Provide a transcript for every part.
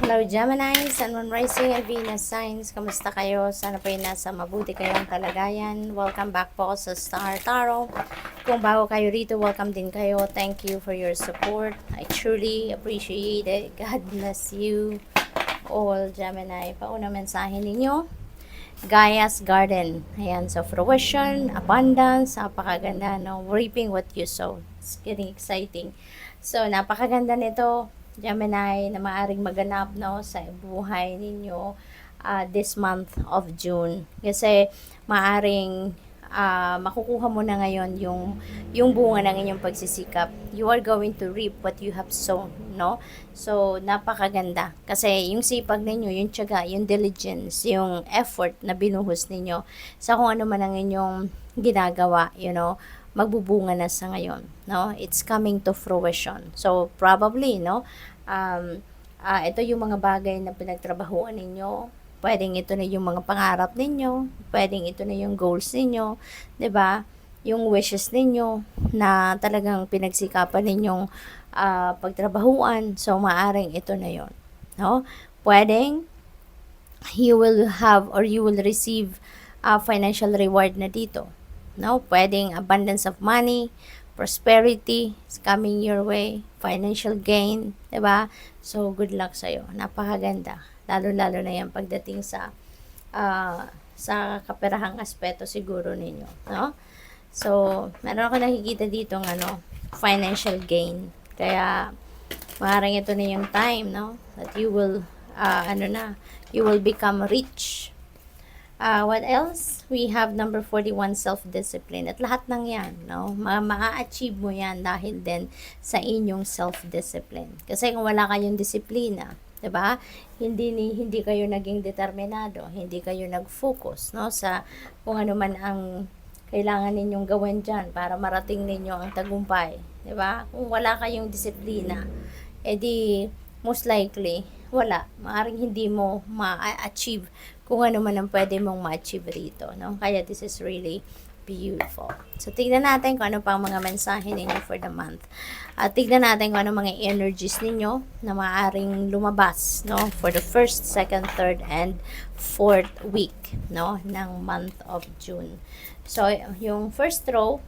Hello Gemini, Sun, Moon, Rising, and Venus signs. Kamusta kayo? Sana po nasa mabuti kayong kalagayan. Welcome back po sa Star Tarot. Kung bago kayo rito, welcome din kayo. Thank you for your support. I truly appreciate it. God bless you all, Gemini. Paunang mensahe ninyo. Gaia's Garden. Ayan, so fruition, abundance, napakaganda, no? Reaping what you sow. It's getting exciting. So, napakaganda nito, Gemini, na maaring maganap, no, sa buhay ninyo this month of June. Kasi maaring makukuha mo na ngayon yung bunga ng inyong pagsisikap. You are going to reap what you have sown, no? So, napakaganda. Kasi yung sipag ninyo, yung tiyaga, yung diligence, yung effort na binuhos ninyo sa kung ano man ang inyong ginagawa, you know, magbubunga na sa ngayon, no? It's coming to fruition. So, probably, no? Ito yung mga bagay na pinagtrabahuan ninyo. Pwedeng ito na yung mga pangarap ninyo. Pwedeng ito na yung goals ninyo. 'Di ba? Yung wishes ninyo na talagang pinagsikapan ninyong pagtrabahuan. So, maaring ito na yon, no? Pwedeng you will have or you will receive financial reward na dito. No, pwedeng abundance of money, prosperity is coming your way, financial gain, 'di ba? So good luck sa iyo. Napakaganda. Lalo-lalo na 'yan pagdating sa kaperahang aspeto siguro ninyo, no? So, meron ako nakikita dito ng financial gain. Kaya maaaring ito na yung time, no? That you will you will become rich. What else? We have number 41, self-discipline. At lahat ng yan, no? Ma-achieve mo yan dahil din sa inyong self-discipline. Kasi kung wala kayong disiplina, 'di ba? Hindi kayo naging determinado, hindi kayo nag-focus, no, sa kung ano man ang kailangan ninyong gawin diyan para marating ninyo ang tagumpay, 'di ba? Kung wala kayong disiplina, edi most likely wala, maaring hindi mo ma-achieve kung ano man ang pwede mong ma-achieve rito, no? Kaya this is really beautiful. So, tignan natin kung ano pang mga mensahe ninyo for the month. Tignan natin kung ano mga energies ninyo na maaaring lumabas, no? For the first, second, third, and fourth week, no? Ng month of June. So, yung first row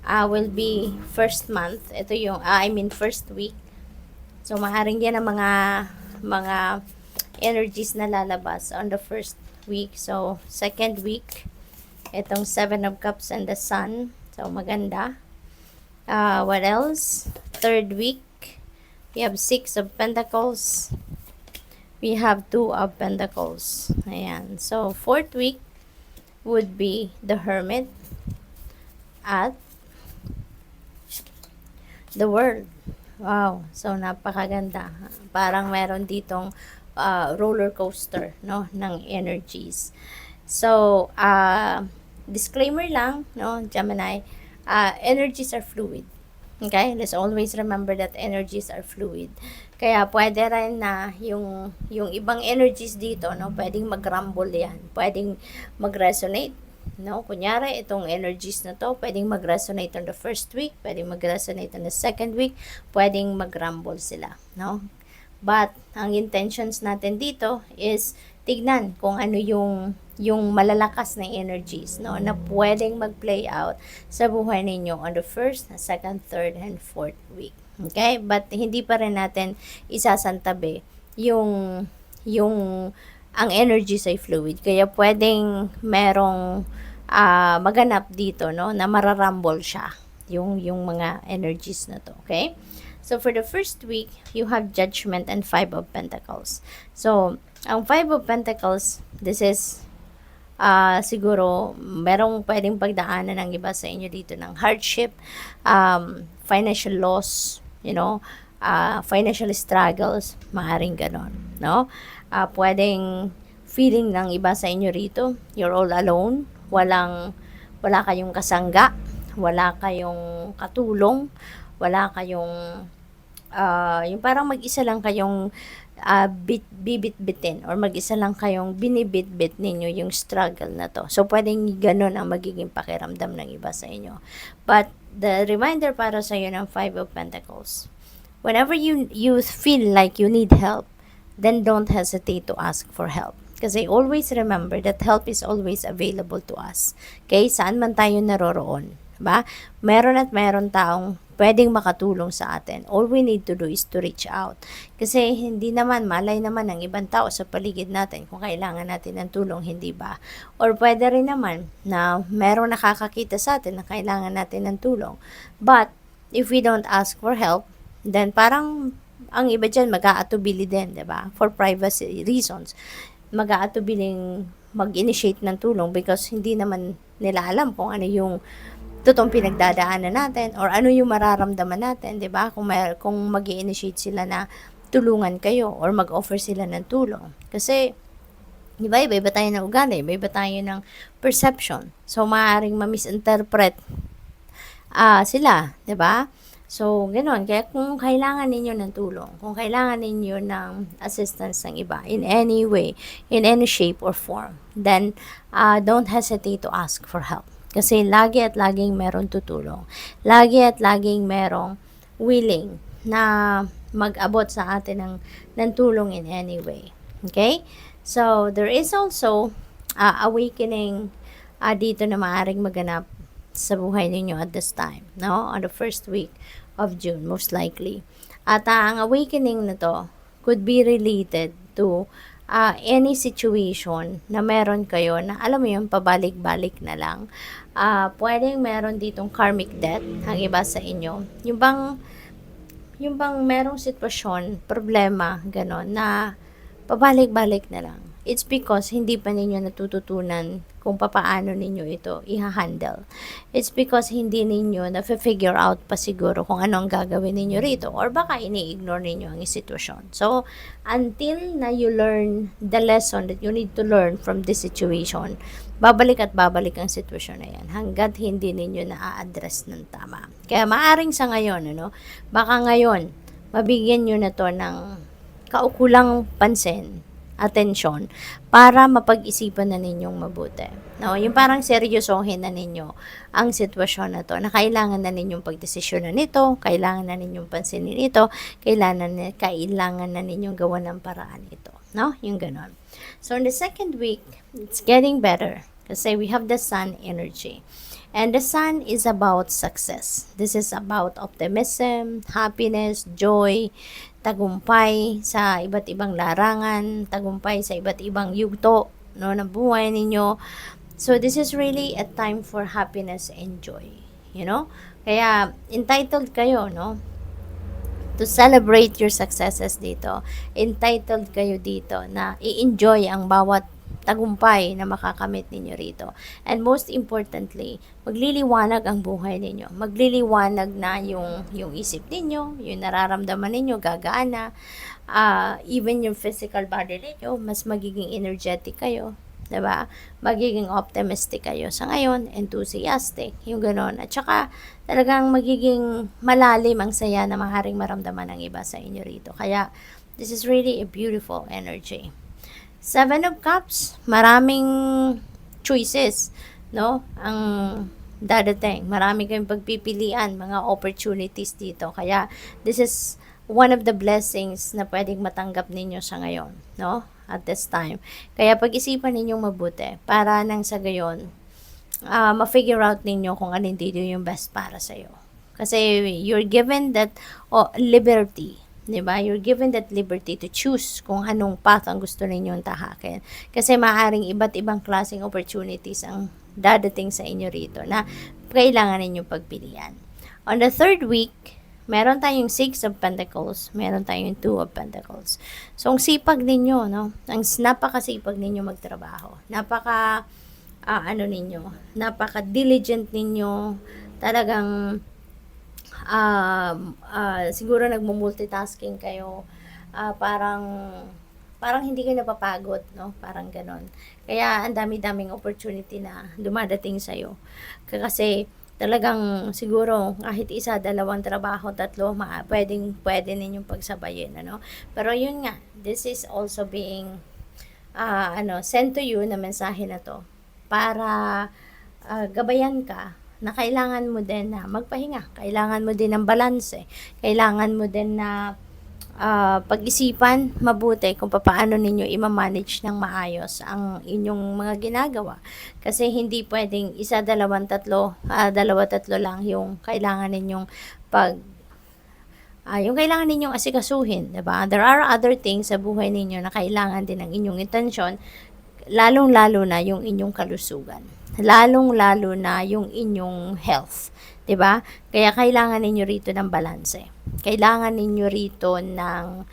will be first month. Ito yung, first week. So, maaaring yan ang mga energies na lalabas on the first week. So, second week, itong 7 of Cups and the Sun. So, maganda. What else? Third week, we have 6 of Pentacles. We have 2 of Pentacles. Ayan. So, fourth week would be the Hermit at the World. Wow. So, napakaganda. Parang meron ditong roller coaster, no, ng energies. So, disclaimer lang, no, Gemini, energies are fluid. Okay? Let's always remember that energies are fluid. Kaya pwede rin na yung ibang energies dito, no, pwedeng mag-rumble yan. Pwedeng mag-resonate. No, kunyari, itong energies na to, pwedeng mag-resonate on the first week, pwedeng mag-resonate on the second week, pwedeng mag-rumble sila, no? But, ang intentions natin dito is tignan kung ano yung malalakas na energies, no, na pwedeng mag-play out sa buhay ninyo on the first, second, third, and fourth week. Okay? But, hindi pa rin natin isasantabi ang energies ay fluid. Kaya pwedeng merong maganap dito, no, na mararumble siya yung mga energies na to. Okay? So, for the first week, you have Judgment and 5 of Pentacles. So, ang 5 of Pentacles, this is, siguro, merong pwedeng pagdaanan ng iba sa inyo dito ng hardship, financial loss, you know, financial struggles, maaaring ganon, no? Pwedeng feeling ng iba sa inyo rito, you're all alone, wala kayong kasangga, wala kayong katulong, wala kayong yung parang mag-isa lang kayong bibit-bitin or mag-isa lang kayong binibit-bit ninyo yung struggle na to. So, pwedeng ganun ang magiging pakiramdam ng iba sa inyo. But, the reminder para sa iyo ng 5 of Pentacles, whenever you feel like you need help, then don't hesitate to ask for help. Kasi always remember that help is always available to us. Okay? Saan man tayo naroroon. Diba? Meron at meron taong pwedeng makatulong sa atin. All we need to do is to reach out. Kasi hindi naman, malay naman ng ibang tao sa paligid natin kung kailangan natin ng tulong, hindi ba? Or pwede rin naman na meron nakakakita sa atin na kailangan natin ng tulong. But, if we don't ask for help, then parang ang iba dyan mag-aatubili din, diba? For privacy reasons. Mag-aatubiling mag-initiate ng tulong because hindi naman nila alam kung ano yung totoong pinagdadaanan natin or ano yung mararamdaman natin, 'di ba? Kung mag-i-initiate sila na tulungan kayo or mag-offer sila ng tulong. Kasi 'di ba, iba-iba tayo ng ugali, iba-iba tayo ng perception. So maaaring ma-misinterpret sila, 'di ba? So, ganoon. Kaya kung kailangan ninyo ng tulong, kung kailangan ninyo ng assistance ng iba in any way, in any shape or form, then don't hesitate to ask for help. Kasi lagi at laging meron tutulong. Lagi at laging merong willing na mag-abot sa atin ng tulong in any way. Okay? So, there is also awakening dito na maaaring maganap sa buhay ninyo at this time, no? On the first week of June, most likely. At ang awakening na to could be related to any situation na meron kayo na alam mo yun, pabalik-balik na lang. Pwedeng meron ditong karmic debt ang iba sa inyo. Yung bang merong sitwasyon, problema, gano'n, na pabalik-balik na lang. It's because hindi pa ninyo natututunan kung papaano ninyo ito i-handle. It's because hindi ninyo na-figure out pa siguro kung ano ang gagawin ninyo rito or baka ini-ignore ninyo ang sitwasyon. So, until na you learn the lesson that you need to learn from this situation, babalik at babalik ang sitwasyon na yan hanggat hindi ninyo na-address ng tama. Kaya maaring sa ngayon, baka ngayon, mabigyan nyo na to ng kaukulang pansin, atensyon, para mapag-isipan na ninyong mabuti. No, yung parang seryosohin na ninyo ang sitwasyon na to, na kailangan na ninyong pagdesisyonan nito, kailangan na ninyong pansinin ito, kailangan na ninyong gawan ng paraan ito. No, yung ganon. So, in the second week, it's getting better kasi we have the sun energy. And the sun is about success. This is about optimism, happiness, joy, tagumpay sa iba't ibang larangan, tagumpay sa iba't ibang yugto, ng buhay ninyo. So this is really a time for happiness and joy, Kaya entitled kayo, to celebrate your successes dito. Entitled kayo dito na i-enjoy ang bawat tagumpay na makakamit ninyo rito. And most importantly, magliliwanag ang buhay ninyo. Magliliwanag na yung isip ninyo, yung nararamdaman ninyo, gagana. Even yung physical body ninyo, mas magiging energetic kayo. Diba? Magiging optimistic kayo sa ngayon, enthusiastic, yung ganon. At saka, talagang magiging malalim ang saya na maaaring maramdaman ng iba sa inyo rito. Kaya, this is really a beautiful energy. Seven of Cups, maraming choices, ang dadating. Marami kayong pagpipilian, mga opportunities dito. Kaya, this is one of the blessings na pwedeng matanggap ninyo sa ngayon, at this time. Kaya pag-isipan ninyong mabuti para nang sa gayon, ma-figure out ninyo kung alin dito yung best para sa'yo. Kasi you're given that liberty, diba? You're given that liberty to choose kung anong path ang gusto ninyong tahakin. Kasi maaaring iba't ibang klaseng opportunities ang dadating sa inyo rito na kailangan ninyong pagpilian. On the third week, meron tayong 6 of Pentacles, meron tayong 2 of Pentacles. So, ang sipag ninyo, ang napakasipag ninyo magtrabaho. Napaka-diligent ninyo, talagang siguro nagmo-multitasking kayo, parang hindi kayo napapagod, parang ganon. Kaya ang dami-daming opportunity na dumadating sa'yo. Kasi talagang siguro kahit isa, dalawang trabaho, tatlo, pwede ninyong pagsabayin, Pero yun nga, this is also being sent to you na mensahe na to para gabayan ka na kailangan mo din na magpahinga, kailangan mo din ng balanse, kailangan mo din na pag-isipan mabuti kung paano ninyo i-manage ng maayos ang inyong mga ginagawa. Kasi hindi pwedeng isa, dalawa, tatlo lang yung kailangan ninyong yung kailangan ninyong asikasuhin, 'di ba? There are other things sa buhay ninyo na kailangan din ng inyong intensyon, lalong-lalo na yung inyong kalusugan. Lalong-lalo na yung inyong health, 'di ba? Kaya kailangan ninyo rito ng balanse. Kailangan ninyo rito ng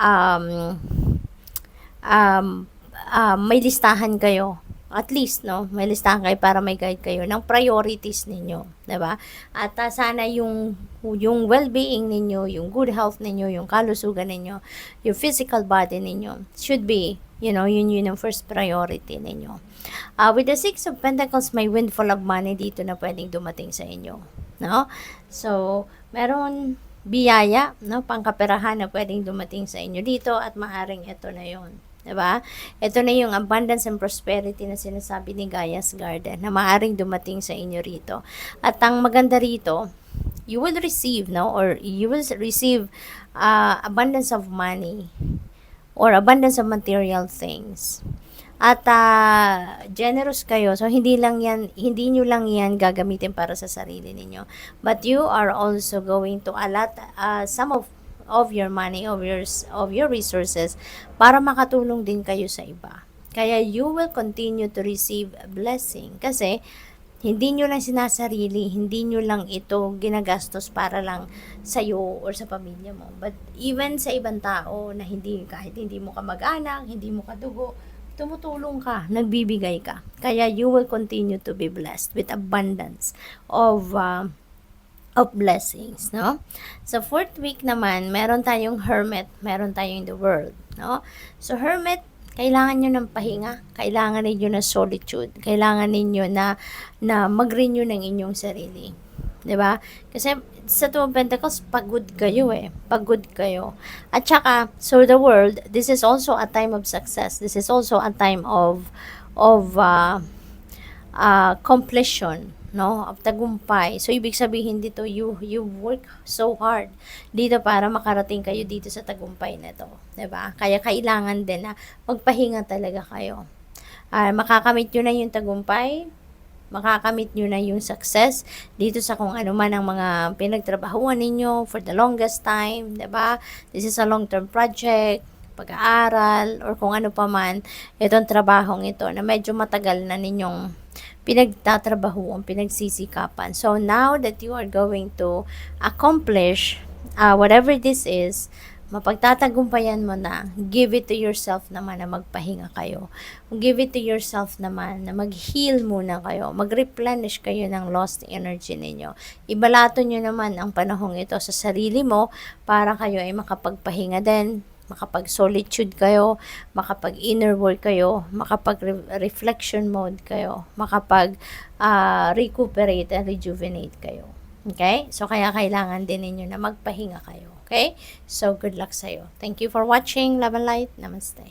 um, um, may listahan kayo. At least, no, may listahan kayo para may guide kayo ng priorities ninyo, 'di ba? At sana yung well-being ninyo, yung good health ninyo, yung kalusugan ninyo, yung physical body ninyo should be, yun ang first priority ninyo. With the Six of Pentacles, may windfall of money dito na pwedeng dumating sa inyo, no? So, meron biyaya, no, pangkaperahan na pwedeng dumating sa inyo dito at maaring ito na yon. Diba? Ito na yung abundance and prosperity na sinasabi ni Gaia's Garden na maaring dumating sa inyo rito. At ang maganda rito, you will receive, no? Or you will receive abundance of money or abundance of material things. At generous kayo. So hindi nyo lang yan gagamitin para sa sarili ninyo. But you are also going to allot some of your money, of your resources para makatulong din kayo sa iba. Kaya you will continue to receive a blessing kasi hindi nyo lang sinasarili, hindi nyo lang ito ginagastos para lang sa'yo or sa pamilya mo. But even sa ibang tao na kahit hindi mo kamag-anak, hindi mo kadugo, tumutulong ka, nagbibigay ka. Kaya you will continue to be blessed with abundance of blessings, no? Sa fourth week naman, meron tayong Hermit, meron tayong the World, no? So Hermit, kailangan nyo ng pahinga, kailangan ninyo ng solitude, kailangan ninyo na mag-renew ng inyong sarili. 'Di ba? Kasi sa Two of Pentacles, pagod kayo. At saka, so the World, this is also a time of success. This is also a time of completion, no, of tagumpay. So ibig sabihin dito, you work so hard dito para makarating kayo dito sa tagumpay na to, 'di ba? Kaya kailangan din na magpahinga talaga kayo. Makakamit nyo na yung tagumpay, makakamit nyo na yung success dito sa kung ano man ang mga pinagtrabahuan ninyo for the longest time, 'di ba? This is a long-term project, pag-aaral, or kung ano pa man, itong trabahong ito na medyo matagal na ninyong pinagtatrabahuan, pinagsisikapan. So now that you are going to accomplish whatever this is, mapagtatagumpayan mo na, give it to yourself naman na magpahinga kayo. Give it to yourself naman na mag-heal muna kayo. Mag-replenish kayo ng lost energy ninyo. Ibalato nyo naman ang panahong ito sa sarili mo para kayo ay makapagpahinga din, makapag-solitude kayo, makapag-inner work kayo, makapag-reflection mode kayo, makapag-recuperate and rejuvenate kayo. Okay? So, kaya kailangan din ninyo na magpahinga kayo. Okay? So, good luck sa'yo. Thank you for watching. Love and light. Namaste.